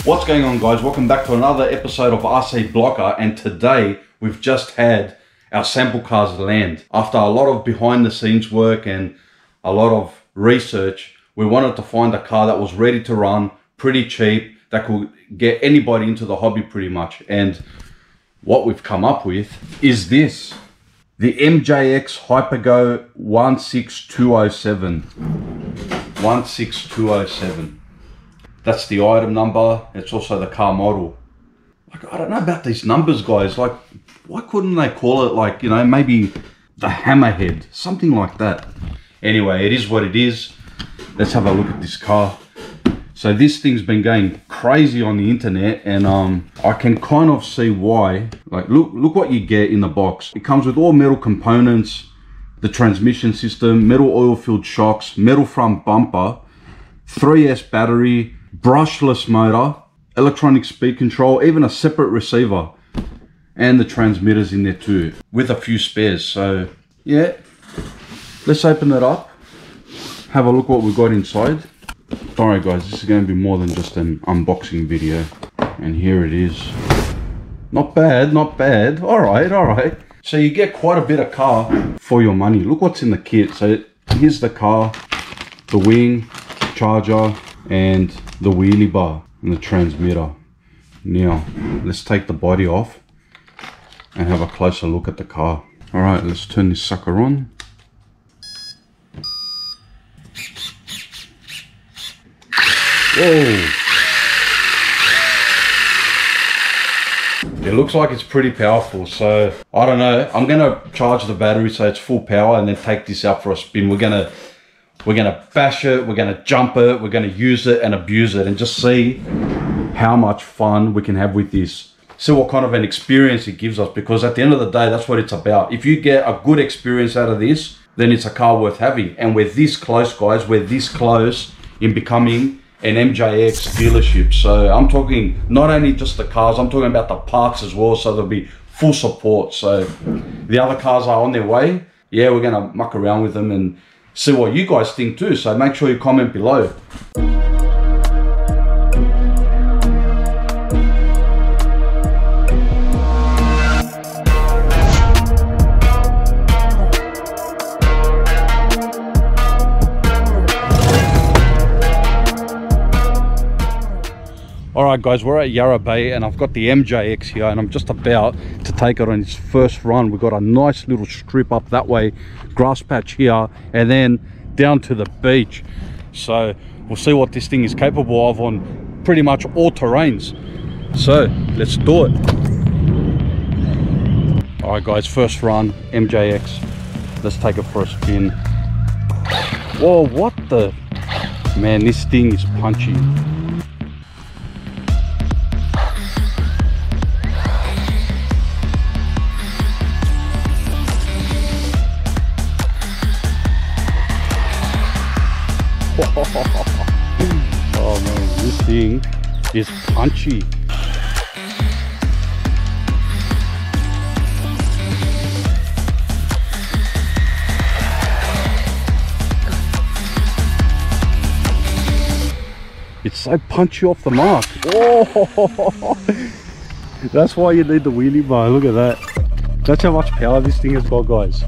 What's going on, guys? Welcome back to another episode of RC Blocker, and today we've just had our sample cars land. After a lot of behind the scenes work and a lot of research, we wanted to find a car that was ready to run, pretty cheap, that could get anybody into the hobby pretty much. And what we've come up with is this, the MJX Hyper Go 16207. 16207. That's the item number. It's also the car model. Like, I don't know about these numbers, guys. Like, why couldn't they call it, like, you know, maybe the Hammerhead, something like that. Anyway, it is what it is. Let's have a look at this car. So this thing's been going crazy on the internet, and I can kind of see why. Like, look what you get in the box. It comes with all metal components, the transmission system, metal oil-filled shocks, metal front bumper, 3S battery, brushless motor, electronic speed control, even a separate receiver, and the transmitters in there too, with a few spares. So yeah, let's open it up, have a look what we've got inside. Alright guys, this is going to be more than just an unboxing video, and here it is. Not bad, not bad. Alright. So you get quite a bit of car for your money. Look what's in the kit. So here's the car, the wing, charger, and the wheelie bar and the transmitter. Now let's take the body off and have a closer look at the car. All right, let's turn this sucker on. Whoa, it looks like it's pretty powerful. So I don't know, I'm gonna charge the battery so it's full power and then take this out for a spin. We're gonna bash it, we're gonna jump it, we're gonna use it and abuse it, and just see how much fun we can have with this. See what kind of an experience it gives us, because at the end of the day, that's what it's about. If you get a good experience out of this, then it's a car worth having. And we're this close, guys, we're this close in becoming an MJX dealership. So I'm talking not only just the cars, I'm talking about the parts as well, so there'll be full support. So the other cars are on their way. Yeah, we're gonna muck around with them and see what you guys think too, so make sure you comment below. Alright guys, we're at Yarra Bay and I've got the MJX here, and I'm just about to take it on its first run. We've got a nice little strip up that way, grass patch here, and then down to the beach. So we'll see what this thing is capable of on pretty much all terrains. So let's do it. Alright guys, first run, MJX. Let's take it for a spin. Whoa, what the? Man, this thing is punchy. Oh man, this thing is punchy. It's so punchy off the mark. Oh, that's why you need the wheelie bar. Look at that. That's how much power this thing has got, guys.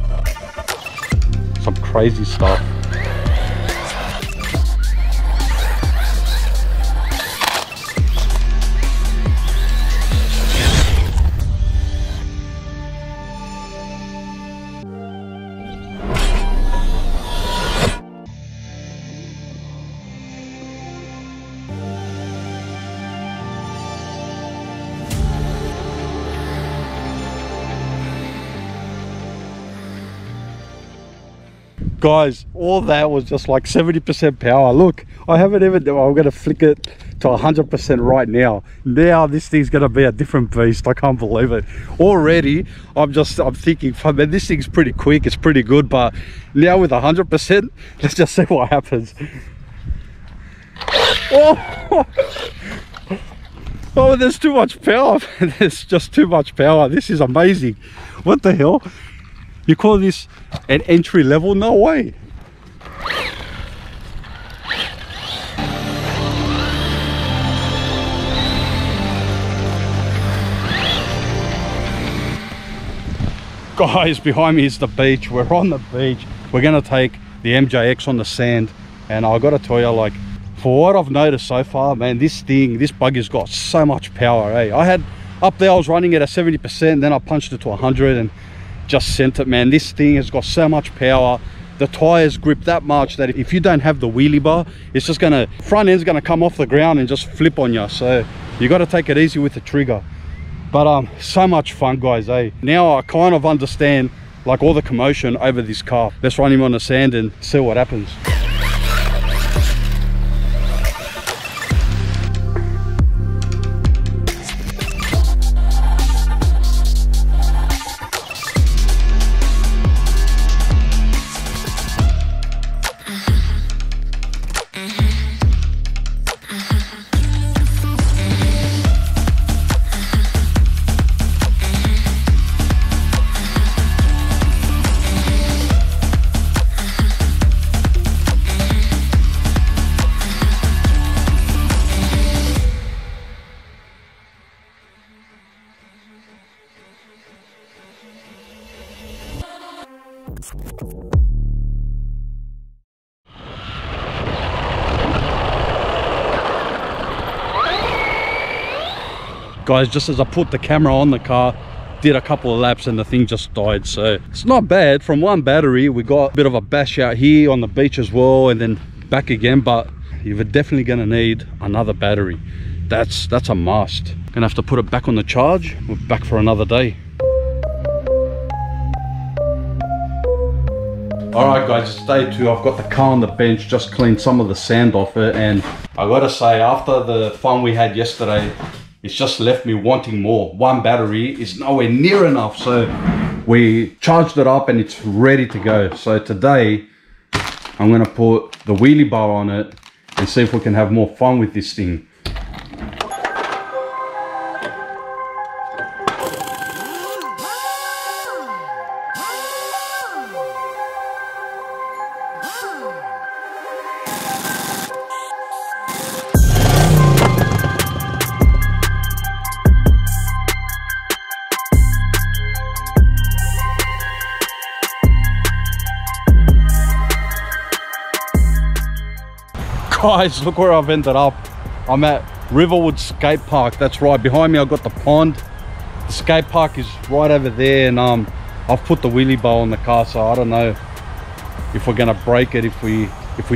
Some crazy stuff. Guys, all that was just like 70% power. Look, I haven't even, I'm gonna flick it to 100% right now. Now this thing's gonna be a different beast. I can't believe it. Already, I'm thinking, man, this thing's pretty quick, it's pretty good, but now with 100%, let's just see what happens. Oh, oh, there's too much power. There's just too much power. This is amazing. What the hell? You call this an entry level? No way. Guys, behind me is the beach. We're on the beach. We're gonna take the MJX on the sand, and I gotta tell you, like, for what I've noticed so far, man, this buggy's got so much power, eh? I had up there, I was running it at 70%, then I punched it to 100 and just sent it, man. This thing has got so much power. The tires grip that much that if you don't have the wheelie bar, it's just gonna, front end's gonna come off the ground and just flip on you. So you got to take it easy with the trigger. But so much fun, guys, eh? Now I kind of understand like all the commotion over this car. Let's run him on the sand and see what happens. Guys, just as I put the camera on the car, did a couple of laps and the thing just died. So it's not bad. From one battery, we got a bit of a bash out here on the beach as well, and then back again. But you're definitely gonna need another battery. That's a must. Gonna have to put it back on the charge. We're back for another day. All right, guys, it's day 2. I've got the car on the bench, just cleaned some of the sand off it, and I gotta say, after the fun we had yesterday, it's just left me wanting more. One battery is nowhere near enough, so we charged it up and it's ready to go. So today, I'm gonna put the wheelie bar on it and see if we can have more fun with this thing. Guys, look where I've ended up. I'm at Riverwood Skate Park. That's right, behind me I've got the pond. The skate park is right over there, and I've put the wheelie bar on the car, so I don't know if we're gonna break it if we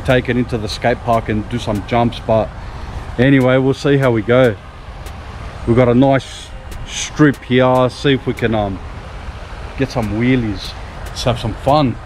take it into the skate park and do some jumps. But anyway, we'll see how we go. We've got a nice strip here. See if we can get some wheelies. Let's have some fun.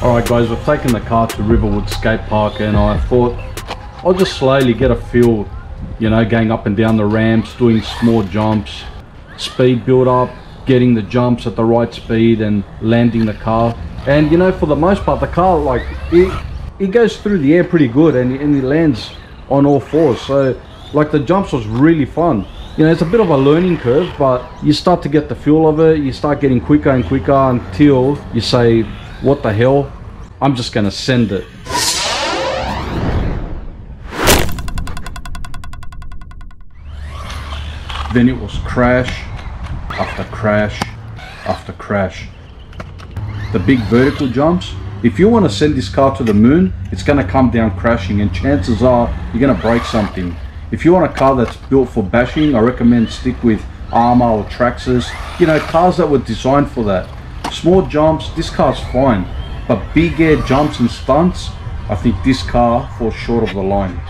Alright guys, we've taken the car to Riverwood Skate Park, and I thought I'll just slowly get a feel, you know, going up and down the ramps, doing small jumps, speed build up, getting the jumps at the right speed and landing the car. And you know, for the most part, the car, like, it goes through the air pretty good, and it lands on all fours. So like, the jumps was really fun. You know, it's a bit of a learning curve, but you start to get the feel of it. You start getting quicker and quicker until you say, what the hell, I'm just gonna send it. then it was crash after crash after crash. The big vertical jumps, if you want to send this car to the moon, it's going to come down crashing, and chances are you're going to break something. If you want a car that's built for bashing, I recommend stick with Armour or Traxxas, you know, cars that were designed for that. Small jumps, this car's fine, but big air jumps and stunts, I think this car falls short of the line.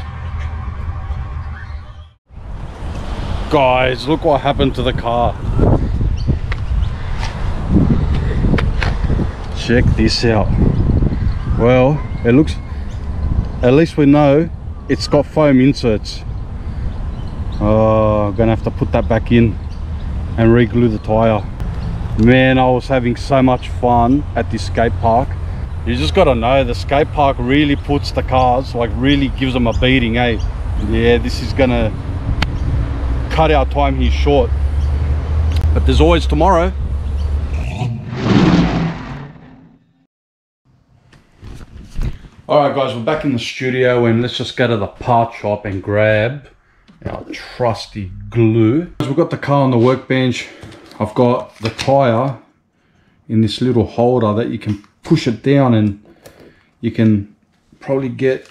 Guys, look what happened to the car. Check this out. Well, it looks, at least we know it's got foam inserts. I'm gonna have to put that back in and re-glue the tire. Man, I was having so much fun at this skate park. You just gotta know, the skate park really puts the cars, like really gives them a beating, eh? Yeah, this is gonna cut our time here short, but there's always tomorrow. All right guys, we're back in the studio, and let's just go to the part shop and grab our trusty glue. We've got the car on the workbench. I've got the tire in this little holder that you can push it down, and you can probably get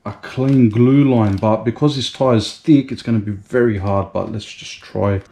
a clean glue line, but because this tire is thick, it's going to be very hard, but let's just try.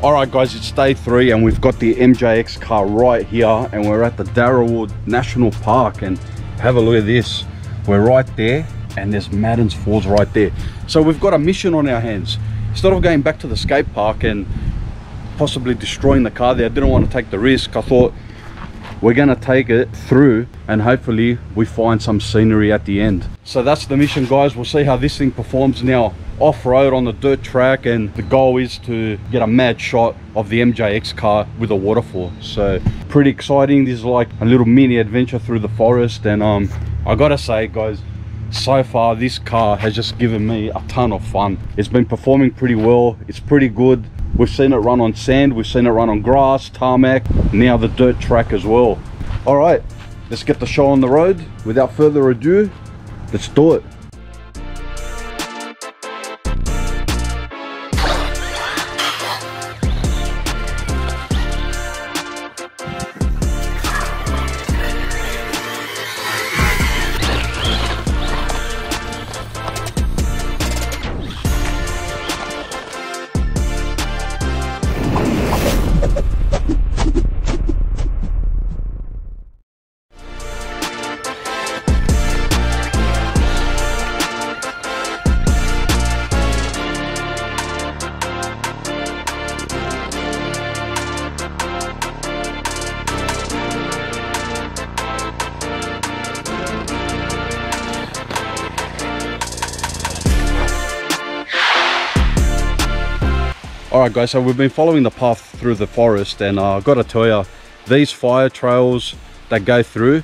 Alright guys, it's day 3 and we've got the MJX car right here, and we're at the Darrellwood National Park, and have a look at this. We're right there, and there's Madden's Falls right there. So we've got a mission on our hands. Instead of going back to the skate park and possibly destroying the car there, I didn't want to take the risk. I thought we're gonna take it through and hopefully we find some scenery at the end. So that's the mission guys. We'll see how this thing performs now off-road on the dirt track, and the goal is to get a mad shot of the MJX car with a waterfall. So pretty exciting. This is like a little mini adventure through the forest, and I gotta say guys, so far this car has just given me a ton of fun. It's been performing pretty well. It's pretty good. We've seen it run on sand, we've seen it run on grass, tarmac, now the dirt track as well. All right, let's get the show on the road. Without further ado, let's do it. Alright guys, so we've been following the path through the forest, and I've got to tell you, these fire trails that go through,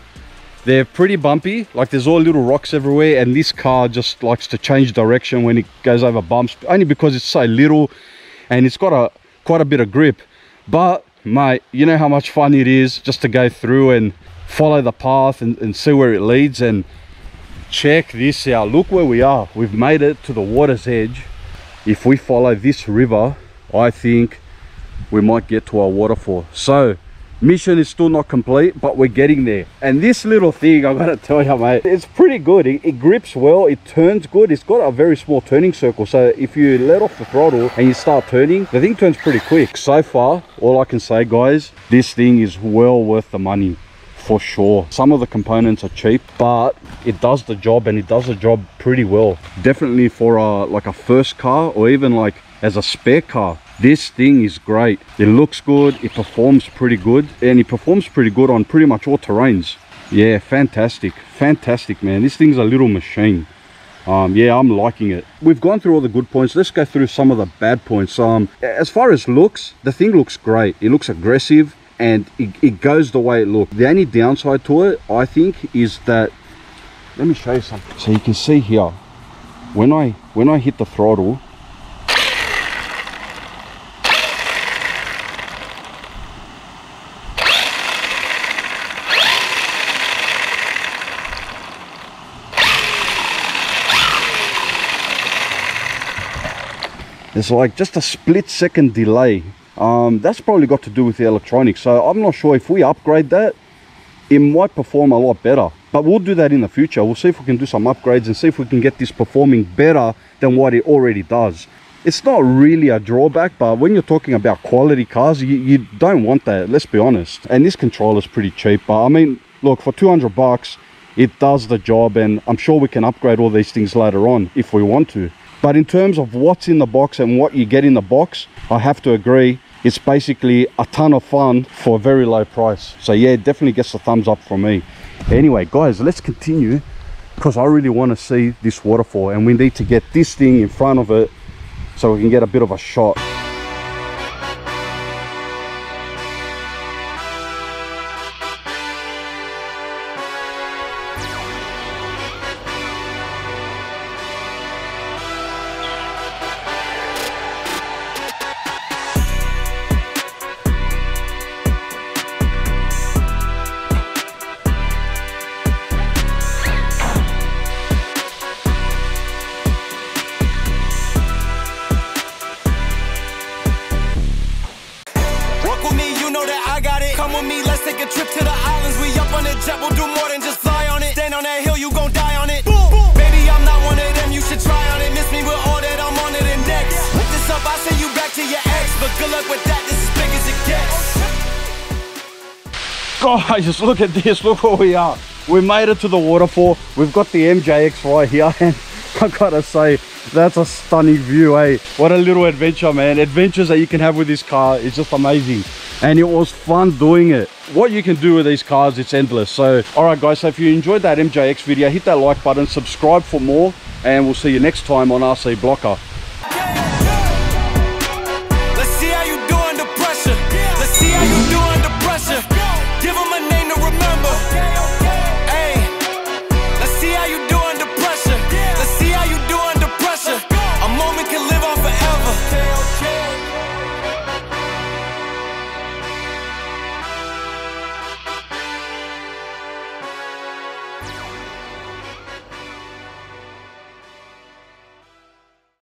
they're pretty bumpy. Like there's all little rocks everywhere, and this car just likes to change direction when it goes over bumps, only because it's so little and it's got quite a bit of grip. But mate, you know how much fun it is just to go through and follow the path and see where it leads. And check this out, look where we are. We've made it to the water's edge. If we follow this river, I think we might get to our waterfall. So mission is still not complete, but we're getting there. And this little thing, I gotta tell you mate, it's pretty good. It grips well, it turns good. It's got a very small turning circle, so if you let off the throttle and you start turning, the thing turns pretty quick. So far, all I can say guys, this thing is well worth the money for sure. Some of the components are cheap, but it does the job, and it does the job pretty well. Definitely for like a first car, or even like as a spare car, this thing is great. It looks good, it performs pretty good, and it performs pretty good on pretty much all terrains. Yeah, fantastic man. This thing's a little machine. Yeah, I'm liking it. We've gone through all the good points. Let's go through some of the bad points. As far as looks, the thing looks great. It looks aggressive, and it goes the way it looks. The only downside to it, I think, is that, let me show you something. So you can see here, when I hit the throttle, it's like just a split-second delay. That's probably got to do with the electronics, so I'm not sure. If we upgrade that, it might perform a lot better, but we'll do that in the future. We'll see if we can do some upgrades and see if we can get this performing better than what it already does. It's not really a drawback, but when you're talking about quality cars, you don't want that, let's be honest. And this controller's pretty cheap, but I mean, look, for 200 bucks, it does the job, and I'm sure we can upgrade all these things later on if we want to. But in terms of what's in the box and what you get in the box, I have to agree, it's basically a ton of fun for a very low price. So yeah, it definitely gets a thumbs up from me. Anyway, guys, let's continue, because I really want to see this waterfall, and we need to get this thing in front of it so we can get a bit of a shot. Come with me, let's take a trip to the islands. We up on the jet, we'll do more than just fly on it. Stand on that hill, you gon' die on it. Boom. Baby, I'm not one of them, you should try on it. Miss me with all that, I'm on it and next. Lift this up, I send you back to your ex. But good luck with that, this is big as it gets. Guys, look at this, look where we are. We made it to the waterfall. We've got the MJX right here, and I gotta say, that's a stunning view, eh? What a little adventure, man. Adventures that you can have with this car is just amazing. And it was fun doing it. What you can do with these cars, it's endless. So, all right, guys, so if you enjoyed that MJX video, hit that like button, subscribe for more, and we'll see you next time on RC Blocker.